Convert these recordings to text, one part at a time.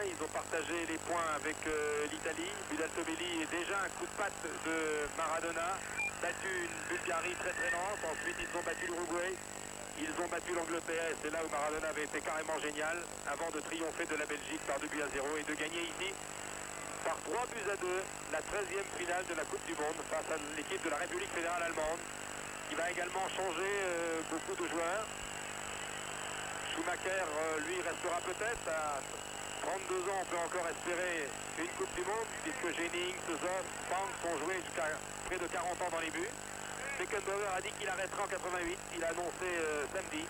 Ils ont partagé les points avec l'Italie. Budatobeli est déjà un coup de patte de Maradona. Battu une Bulgarie très lente. Ensuite, ils ont battu l'Uruguay. Ils ont battu l'Angleterre. Et c'est là où Maradona avait été carrément génial. Avant de triompher de la Belgique par 2-0 et de gagner ici par 3-2 la 13e finale de la Coupe du Monde face à l'équipe de la République fédérale allemande, qui va également changer beaucoup de joueurs. Schumacher, lui, restera peut-être à 32 ans. On peut encore espérer une Coupe du Monde, puisque Jennings, Zoff, Franks ont joué jusqu'à près de 40 ans dans les buts. Beckenbauer a dit qu'il arrêtera en 88. Il a annoncé samedi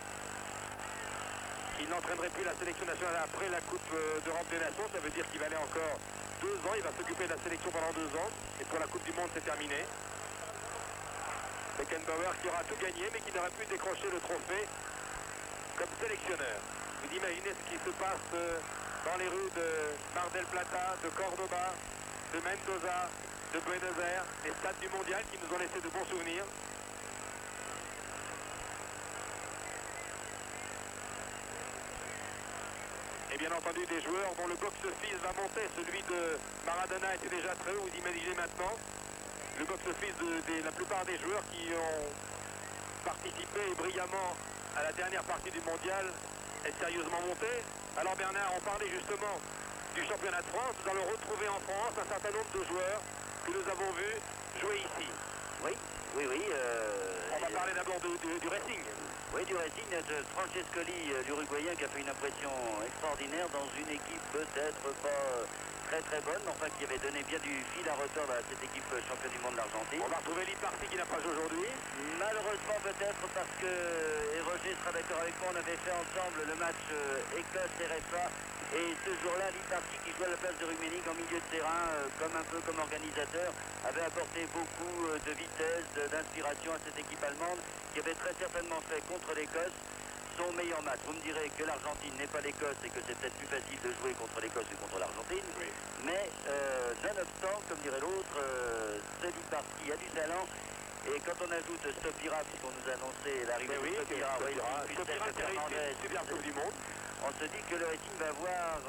qu'il n'entraînerait plus la sélection nationale après la Coupe d'Europe des Nations. Ça veut dire qu'il va aller encore 2 ans. Il va s'occuper de la sélection pendant 2 ans. Et pour la Coupe du Monde, c'est terminé. Beckenbauer qui aura tout gagné, mais qui n'aura pu décrocher le trophée comme sélectionneur. Vous imaginez ce qui se passe dans les rues de Mar del Plata, de Cordoba, de Mendoza, de Buenos Aires, les stades du mondial qui nous ont laissé de bons souvenirs. Et bien entendu des joueurs dont le box-office va monter. Celui de Maradona était déjà très haut, vous imaginez maintenant. Le box-office de la plupart des joueurs qui ont participé brillamment à la dernière partie du mondial est sérieusement monté. Alors Bernard, on parlait justement du championnat de France. Nous allons retrouver en France un certain nombre de joueurs que nous avons vus jouer ici. Oui. On va parler d'abord du Racing. Oui, du Racing de Francescoli, l'Uruguayen, qui a fait une impression extraordinaire dans une équipe peut-être pas très bonne, mais enfin qui avait donné bien du fil à retordre à cette équipe championne du monde d'Argentine. On va retrouver Liparty qui n'a pas joué aujourd'hui. Malheureusement peut-être parce que, et Roger sera d'accord avec moi, on avait fait ensemble le match Écosse-RFA, et ce jour-là, Liparty, qui jouait à la place de Rummenigge en milieu de terrain, un peu comme organisateur, avait apporté beaucoup de vitesse, d'inspiration à cette équipe allemande, qui avait très certainement fait contre l'Écosse son meilleur match. Vous me direz que l'Argentine n'est pas l'Écosse et que c'est peut-être plus facile de jouer contre l'Écosse que contre l'Argentine. Oui. Mais nonobstant, comme dirait l'autre, ce Liparty a du talent. Et quand on ajoute Stopira, puisqu'on nous a annoncé l'arrivée de Stopira, super Coupe du Monde. On se dit que le Racing va avoir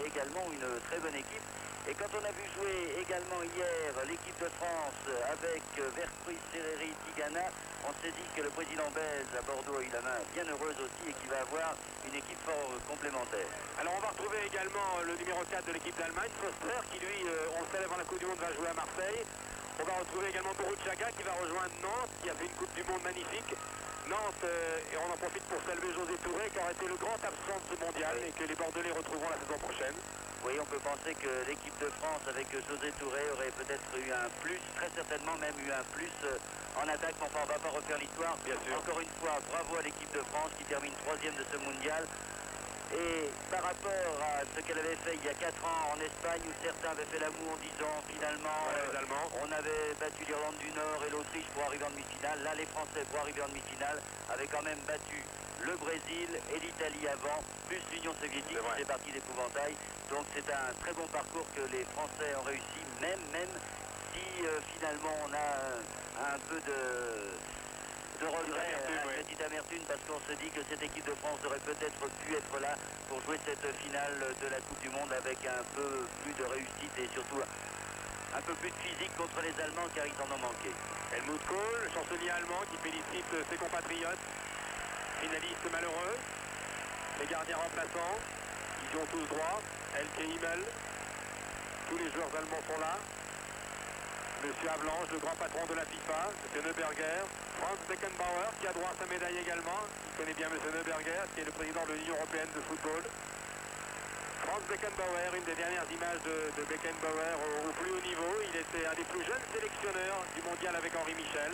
également une très bonne équipe. Et quand on a vu jouer également hier l'équipe de France avec Vercruysse, Serreri, Tigana, on s'est dit que le président Bez à Bordeaux a eu la main bien heureuse aussi et qu'il va avoir une équipe fort complémentaire. Alors on va retrouver également le numéro 4 de l'équipe d'Allemagne, Foster, qui lui, on le savait avant la Coupe du Monde, va jouer à Marseille. On va retrouver également Boruchaga qui va rejoindre Nantes, qui a fait une Coupe du Monde magnifique. Nantes, et on en profite pour saluer José Touré, qui aurait été le grand absent de ce mondial et que les Bordelais retrouveront la saison prochaine. Oui, on peut penser que l'équipe de France avec José Touré aurait peut-être eu un plus, très certainement même eu un plus en attaque, mais enfin on ne va pas refaire l'histoire. Bien sûr. Encore une fois, bravo à l'équipe de France qui termine 3e de ce mondial. Et par rapport à ce qu'elle avait fait il y a 4 ans en Espagne, où certains avaient fait l'amour en disant finalement les Allemands. on avait battu l'Irlande du Nord et l'Autriche pour arriver en demi-finale. Là, les Français pour arriver en demi-finale avaient quand même battu le Brésil et l'Italie avant, plus l'Union soviétique qui faisait partie d'épouvantail. Donc c'est un très bon parcours que les Français ont réussi, même si finalement on a un peu de regret, une petite amertume, parce qu'on se dit que cette équipe de France aurait peut-être pu être là pour jouer cette finale de la Coupe du Monde avec un peu plus de réussite et surtout un peu plus de physique contre les Allemands, car ils en ont manqué. Helmut Kohl, chancelier allemand, qui félicite ses compatriotes, finalistes malheureux, les gardiens remplaçants, ils y ont tous droit, Elke Himmel, tous les joueurs allemands sont là. Monsieur Avalanche, le grand patron de la FIFA, M. Neuberger, Franz Beckenbauer, qui a droit à sa médaille également. Il connaît bien M. Neuberger, qui est le président de l'Union européenne de football. Franz Beckenbauer, une des dernières images de Beckenbauer au plus haut niveau. Il était un des plus jeunes sélectionneurs du mondial avec Henri Michel.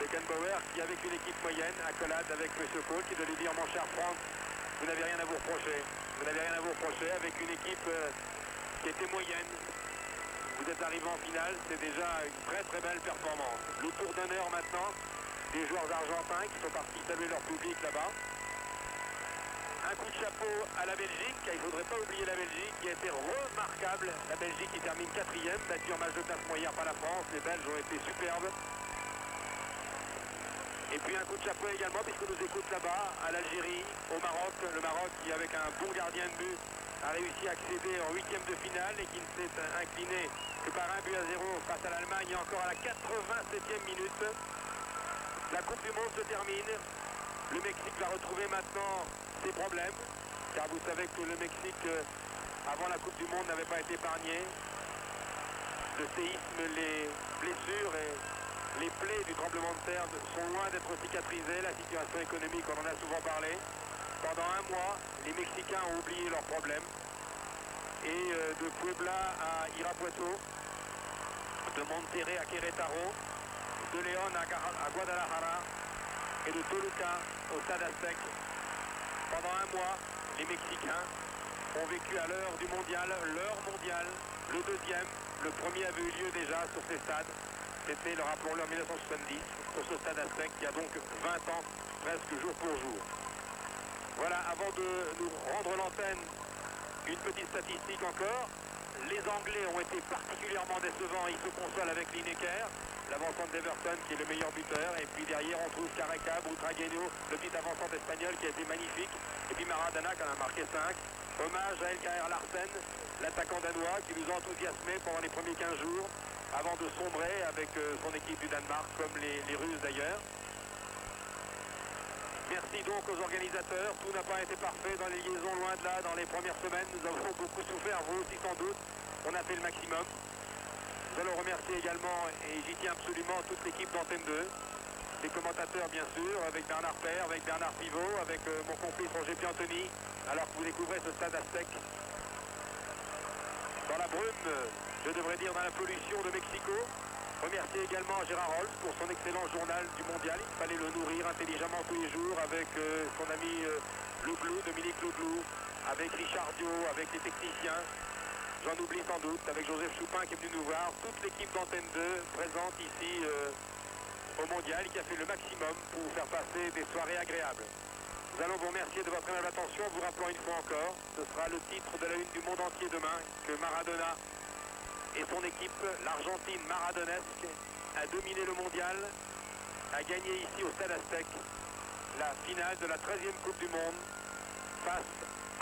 Beckenbauer qui, avec une équipe moyenne, accolade avec M. Kohl, qui doit lui dire: mon cher Franz, vous n'avez rien à vous reprocher. Vous n'avez rien à vous reprocher avec une équipe qui était moyenne. Vous êtes arrivé en finale, c'est déjà une très belle performance. Le tour d'honneur maintenant des joueurs argentins qui sont partis saluer leur public là-bas. Un coup de chapeau à la Belgique, il ne faudrait pas oublier la Belgique qui a été remarquable. La Belgique qui termine 4e, battue en match de classement hier par la France. Les Belges ont été superbes. Et puis un coup de chapeau également, puisqu'on nous écoute là-bas, à l'Algérie, au Maroc. Le Maroc qui, avec un bon gardien de but, a réussi à accéder en huitième de finale et qui ne s'est incliné que par 1-0 face à l'Allemagne, encore à la 87e minute. La Coupe du Monde se termine. Le Mexique va retrouver maintenant ses problèmes, car vous savez que le Mexique, avant la Coupe du Monde, n'avait pas été épargné. Le séisme, les blessures et les plaies du tremblement de terre sont loin d'être cicatrisées. La situation économique, on en a souvent parlé. Pendant un mois, les Mexicains ont oublié leurs problèmes. Et de Puebla à Irapuato, de Monterrey à Querétaro, de León à Guadalajara et de Toluca au Stade Aztec. Pendant un mois, les Mexicains ont vécu à l'heure du mondial, leur mondial, le deuxième. Le premier avait eu lieu déjà sur ces stades. C'était, le rappelons-le, en 1970, sur ce Stade Aztec, qui a donc 20 ans, presque jour pour jour. Voilà, avant de nous rendre l'antenne, une petite statistique encore. Les Anglais ont été particulièrement décevants. Ils se consolent avec Lineker, l'avancante d'Everton qui est le meilleur buteur. Et puis derrière, on trouve Caraca, Butragueño, le petit avançant espagnol qui a été magnifique. Et puis Maradona qui en a marqué 5. Hommage à Elkaer Larsen, l'attaquant danois qui nous a enthousiasmés pendant les premiers 15 jours, avant de sombrer avec son équipe du Danemark, comme les Russes d'ailleurs. Merci donc aux organisateurs. Tout n'a pas été parfait dans les liaisons, loin de là. Dans les premières semaines, nous avons beaucoup souffert, vous aussi sans doute. On a fait le maximum. Nous allons remercier également, et j'y tiens absolument, toute l'équipe d'Antenne 2. Les commentateurs, bien sûr, avec Bernard Père, avec Bernard Pivot, avec mon complice Roger Piantoni, alors que vous découvrez ce Stade Aztec. Dans la brume, je devrais dire dans la pollution de Mexico. Remercier également Gérard Rolf pour son excellent journal du mondial. Il fallait le nourrir intelligemment tous les jours avec son ami Louglou, Dominique Louglou, avec Richard Dio, avec les techniciens. J'en oublie sans doute, avec Joseph Choupin qui est venu nous voir. Toute l'équipe d'Antenne 2 présente ici au mondial, qui a fait le maximum pour vous faire passer des soirées agréables. Nous allons vous remercier de votre aimable attention, vous rappelant une fois encore, ce sera le titre de la une du monde entier demain, que Maradona et son équipe, l'Argentine maradonesque, a dominé le mondial, a gagné ici au Stade Aztec la finale de la 13e Coupe du Monde face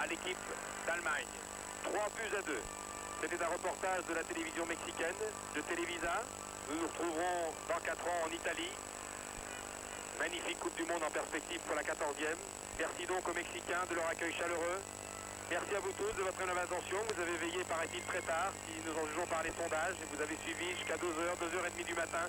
à l'équipe d'Allemagne. 3-2. C'était un reportage de la télévision mexicaine, de Televisa. Nous nous retrouverons dans 4 ans en Italie. Magnifique Coupe du Monde en perspective pour la 14e. Merci donc aux Mexicains de leur accueil chaleureux. Merci à vous tous de votre énorme attention. Vous avez veillé, paraît-il, très tard, si nous en jugeons par les sondages. Et vous avez suivi jusqu'à 2h, 2h30 du matin,